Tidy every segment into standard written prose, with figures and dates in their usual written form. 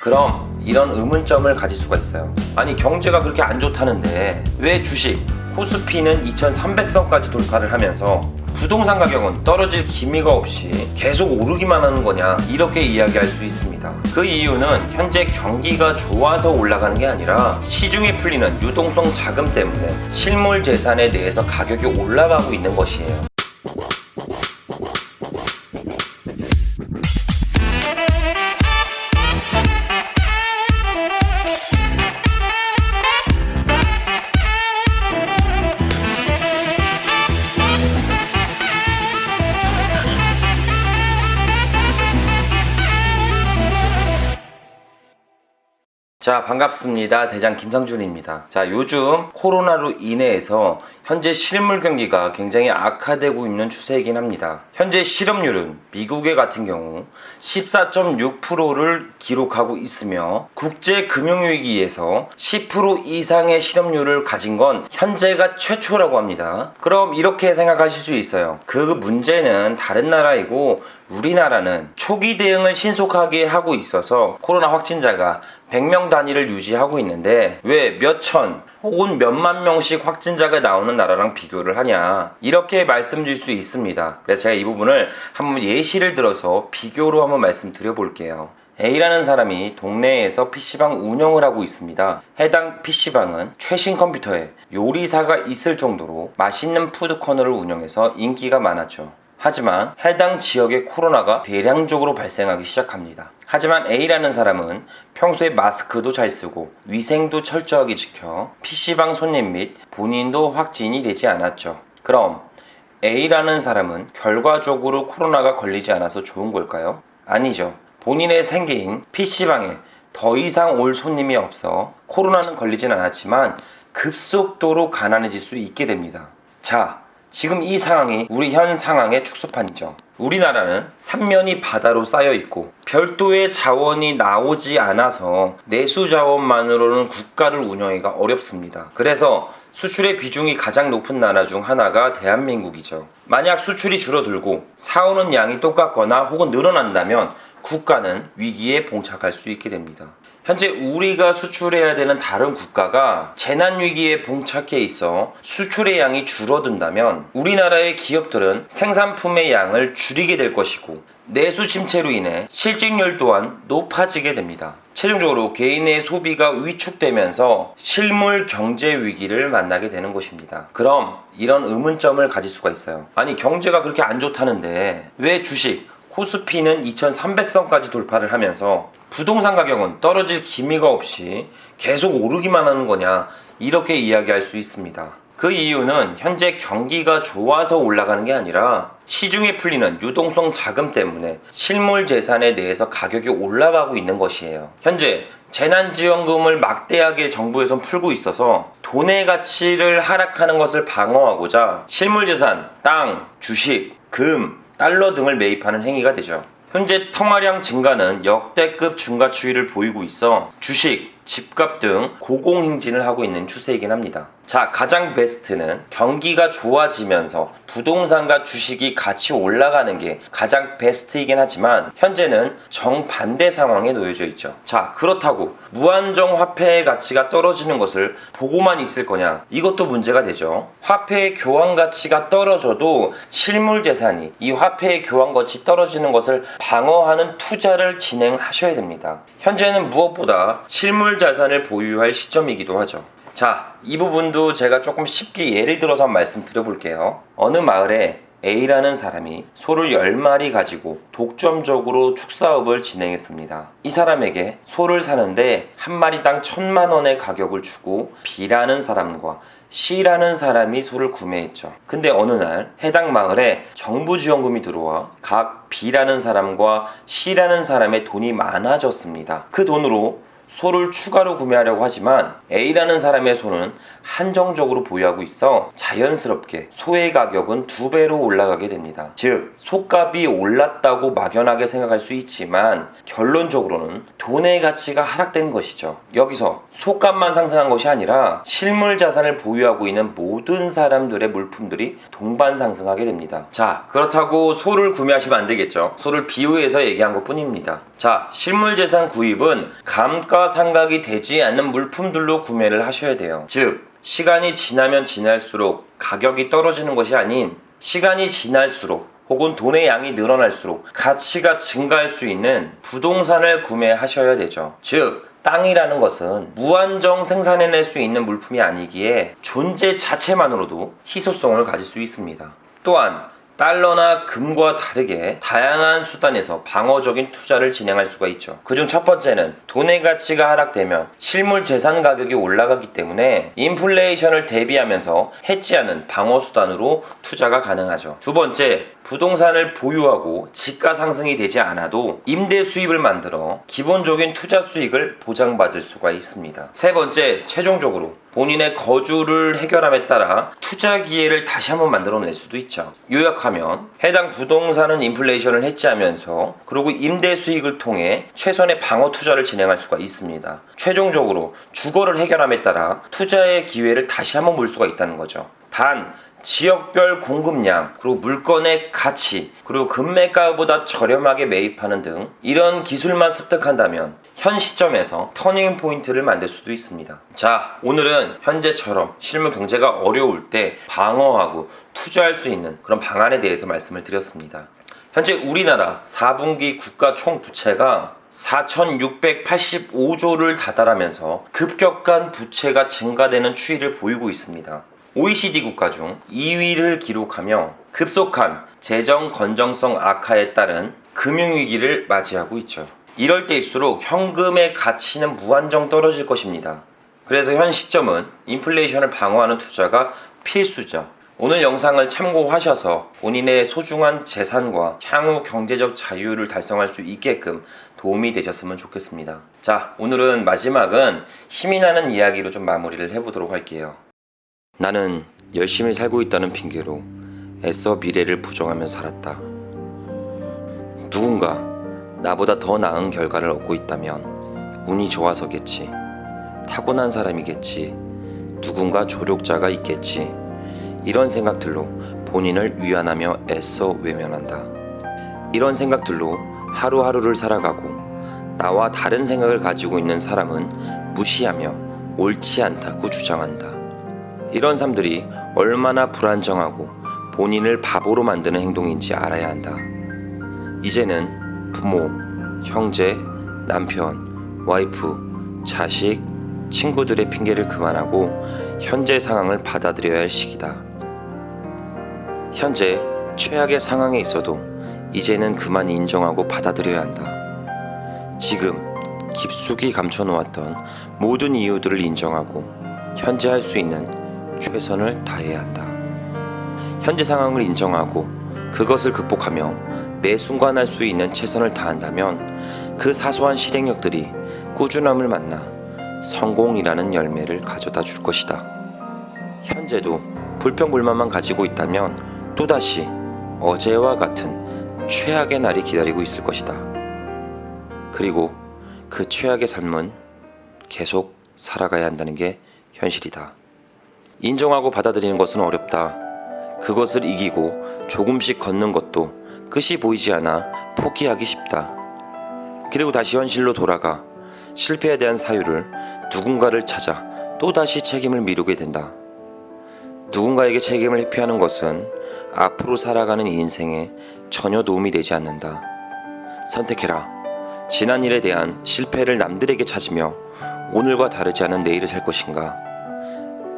그럼 이런 의문점을 가질 수가 있어요. 아니 경제가 그렇게 안 좋다는데 왜 주식, 코스피는 2300선까지 돌파를 하면서 부동산 가격은 떨어질 기미가 없이 계속 오르기만 하는 거냐, 이렇게 이야기할 수 있습니다. 그 이유는 현재 경기가 좋아서 올라가는 게 아니라 시중에 풀리는 유동성 자금 때문에 실물 재산에 대해서 가격이 올라가고 있는 것이에요. 자, 반갑습니다. 대장 김상준입니다. 자, 요즘 코로나로 인해서 현재 실물 경기가 굉장히 악화되고 있는 추세이긴 합니다. 현재 실업률은 미국의 같은 경우 14.6%를 기록하고 있으며 국제 금융위기에서 10% 이상의 실업률을 가진 건 현재가 최초라고 합니다. 그럼 이렇게 생각하실 수 있어요. 그 문제는 다른 나라이고 우리나라는 초기 대응을 신속하게 하고 있어서 코로나 확진자가 100명 단위를 유지하고 있는데 왜 몇천 혹은 몇만 명씩 확진자가 나오는 나라랑 비교를 하냐, 이렇게 말씀드릴 수 있습니다. 그래서 제가 이 부분을 한번 예시를 들어서 비교로 한번 말씀드려 볼게요. A라는 사람이 동네에서 PC방 운영을 하고 있습니다. 해당 PC방은 최신 컴퓨터에 요리사가 있을 정도로 맛있는 푸드코너를 운영해서 인기가 많았죠. 하지만 해당 지역에 코로나가 대량적으로 발생하기 시작합니다. 하지만 A라는 사람은 평소에 마스크도 잘 쓰고 위생도 철저하게 지켜 PC방 손님 및 본인도 확진이 되지 않았죠. 그럼 A라는 사람은 결과적으로 코로나가 걸리지 않아서 좋은 걸까요? 아니죠. 본인의 생계인 PC방에 더 이상 올 손님이 없어 코로나는 걸리진 않았지만 급속도로 가난해질 수 있게 됩니다. 자, 지금 이 상황이 우리 현 상황의 축소판이죠. 우리나라는 삼면이 바다로 쌓여 있고 별도의 자원이 나오지 않아서 내수 자원만으로는 국가를 운영하기가 어렵습니다. 그래서 수출의 비중이 가장 높은 나라 중 하나가 대한민국이죠. 만약 수출이 줄어들고 사오는 양이 똑같거나 혹은 늘어난다면 국가는 위기에 봉착할 수 있게 됩니다. 현재 우리가 수출해야 되는 다른 국가가 재난위기에 봉착해 있어 수출의 양이 줄어든다면 우리나라의 기업들은 생산품의 양을 줄이게 될 것이고 내수 침체로 인해 실직률 또한 높아지게 됩니다. 최종적으로 개인의 소비가 위축되면서 실물 경제 위기를 만나게 되는 것입니다. 그럼 이런 의문점을 가질 수가 있어요. 아니 경제가 그렇게 안 좋다는데 왜 주식, 코스피는 2300선까지 돌파를 하면서 부동산 가격은 떨어질 기미가 없이 계속 오르기만 하는 거냐, 이렇게 이야기할 수 있습니다. 그 이유는 현재 경기가 좋아서 올라가는 게 아니라 시중에 풀리는 유동성 자금 때문에 실물 재산에 대해서 가격이 올라가고 있는 것이에요. 현재 재난지원금을 막대하게 정부에서 풀고 있어서 돈의 가치를 하락하는 것을 방어하고자 실물 재산, 땅, 주식, 금, 달러 등을 매입하는 행위가 되죠. 현재 통화량 증가는 역대급 증가 추이를 보이고 있어 주식, 집값 등 고공행진을 하고 있는 추세이긴 합니다. 자, 가장 베스트는 경기가 좋아지면서 부동산과 주식이 같이 올라가는 게 가장 베스트이긴 하지만 현재는 정반대 상황에 놓여져 있죠. 자, 그렇다고 무한정 화폐의 가치가 떨어지는 것을 보고만 있을 거냐, 이것도 문제가 되죠. 화폐의 교환 가치가 떨어져도 실물 재산이 이 화폐의 교환 가치 떨어지는 것을 방어하는 투자를 진행하셔야 됩니다. 현재는 무엇보다 실물 자산을 보유할 시점이기도 하죠. 자, 이 부분도 제가 조금 쉽게 예를 들어서 한번 말씀드려 볼게요. 어느 마을에 A라는 사람이 소를 10마리 가지고 독점적으로 축사업을 진행했습니다. 이 사람에게 소를 사는데 한 마리당 1000만원의 가격을 주고 B라는 사람과 C라는 사람이 소를 구매했죠. 근데 어느 날 해당 마을에 정부 지원금이 들어와 각 B라는 사람과 C라는 사람의 돈이 많아졌습니다. 그 돈으로 소를 추가로 구매하려고 하지만 A라는 사람의 소는 한정적으로 보유하고 있어 자연스럽게 소의 가격은 2배로 올라가게 됩니다. 즉 소값이 올랐다고 막연하게 생각할 수 있지만 결론적으로는 돈의 가치가 하락된 것이죠. 여기서 소값만 상승한 것이 아니라 실물 자산을 보유하고 있는 모든 사람들의 물품들이 동반 상승하게 됩니다. 자, 그렇다고 소를 구매하시면 안 되겠죠. 소를 비유해서 얘기한 것 뿐입니다. 자, 실물 재산 구입은 감가상각이 되지 않는 물품들로 구매를 하셔야 돼요. 즉 시간이 지나면 지날수록 가격이 떨어지는 것이 아닌 시간이 지날수록 혹은 돈의 양이 늘어날수록 가치가 증가할 수 있는 부동산을 구매하셔야 되죠. 즉 땅이라는 것은 무한정 생산해낼 수 있는 물품이 아니기에 존재 자체만으로도 희소성을 가질 수 있습니다. 또한 달러나 금과 다르게 다양한 수단에서 방어적인 투자를 진행할 수가 있죠. 그중 첫 번째는 돈의 가치가 하락되면 실물 재산 가격이 올라가기 때문에 인플레이션을 대비하면서 해지하는 방어 수단으로 투자가 가능하죠. 두 번째, 부동산을 보유하고 지가 상승이 되지 않아도 임대 수입을 만들어 기본적인 투자 수익을 보장받을 수가 있습니다. 세 번째, 최종적으로 본인의 거주를 해결함에 따라 투자 기회를 다시 한번 만들어낼 수도 있죠. 요약하면 해당 부동산은 인플레이션을 해지하면서 그리고 임대 수익을 통해 최선의 방어 투자를 진행할 수가 있습니다. 최종적으로 주거를 해결함에 따라 투자의 기회를 다시 한번 볼 수가 있다는 거죠. 단 지역별 공급량, 그리고 물건의 가치, 그리고 금매가보다 저렴하게 매입하는 등 이런 기술만 습득한다면 현 시점에서 터닝 포인트를 만들 수도 있습니다. 자, 오늘은 현재처럼 실물 경제가 어려울 때 방어하고 투자할 수 있는 그런 방안에 대해서 말씀을 드렸습니다. 현재 우리나라 4분기 국가 총부채가 4,685조를 다달하면서 급격한 부채가 증가되는 추이를 보이고 있습니다. OECD 국가 중 2위를 기록하며 급속한 재정 건전성 악화에 따른 금융위기를 맞이하고 있죠. 이럴 때일수록 현금의 가치는 무한정 떨어질 것입니다. 그래서 현 시점은 인플레이션을 방어하는 투자가 필수죠. 오늘 영상을 참고하셔서 본인의 소중한 재산과 향후 경제적 자유를 달성할 수 있게끔 도움이 되셨으면 좋겠습니다. 자, 오늘은 마지막은 힘이 나는 이야기로 좀 마무리를 해보도록 할게요. 나는 열심히 살고 있다는 핑계로 애써 미래를 부정하며 살았다. 누군가 나보다 더 나은 결과를 얻고 있다면 운이 좋아서겠지. 타고난 사람이겠지. 누군가 조력자가 있겠지. 이런 생각들로 본인을 위안하며 애써 외면한다. 이런 생각들로 하루하루를 살아가고 나와 다른 생각을 가지고 있는 사람은 무시하며 옳지 않다고 주장한다. 이런 삶들이 얼마나 불안정하고 본인을 바보로 만드는 행동인지 알아야 한다. 이제는 부모, 형제, 남편, 와이프, 자식, 친구들의 핑계를 그만하고 현재 상황을 받아들여야 할 시기다. 현재 최악의 상황에 있어도 이제는 그만 인정하고 받아들여야 한다. 지금 깊숙이 감춰놓았던 모든 이유들을 인정하고 현재 할 수 있는 최선을 다해야 한다. 현재 상황을 인정하고 그것을 극복하며 매 순간 할 수 있는 최선을 다한다면 그 사소한 실행력들이 꾸준함을 만나 성공이라는 열매를 가져다 줄 것이다. 현재도 불평불만만 가지고 있다면 또다시 어제와 같은 최악의 날이 기다리고 있을 것이다. 그리고 그 최악의 삶은 계속 살아가야 한다는 게 현실이다. 인정하고 받아들이는 것은 어렵다. 그것을 이기고 조금씩 걷는 것도 끝이 보이지 않아 포기하기 쉽다. 그리고 다시 현실로 돌아가 실패에 대한 사유를 누군가를 찾아 또다시 책임을 미루게 된다. 누군가에게 책임을 회피하는 것은 앞으로 살아가는 인생에 전혀 도움이 되지 않는다. 선택해라. 지난 일에 대한 실패를 남들에게 찾으며 오늘과 다르지 않은 내일을 살 것인가?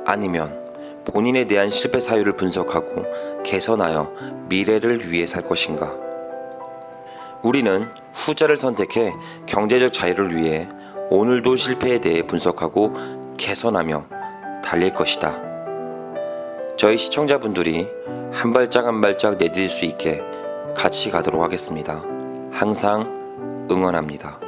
아니면 본인에 대한 실패 사유를 분석하고 개선하여 미래를 위해 살 것인가? 우리는 후자를 선택해 경제적 자유를 위해 오늘도 실패에 대해 분석하고 개선하며 달릴 것이다. 저희 시청자분들이 한 발짝 한 발짝 내디딜 수 있게 같이 가도록 하겠습니다. 항상 응원합니다.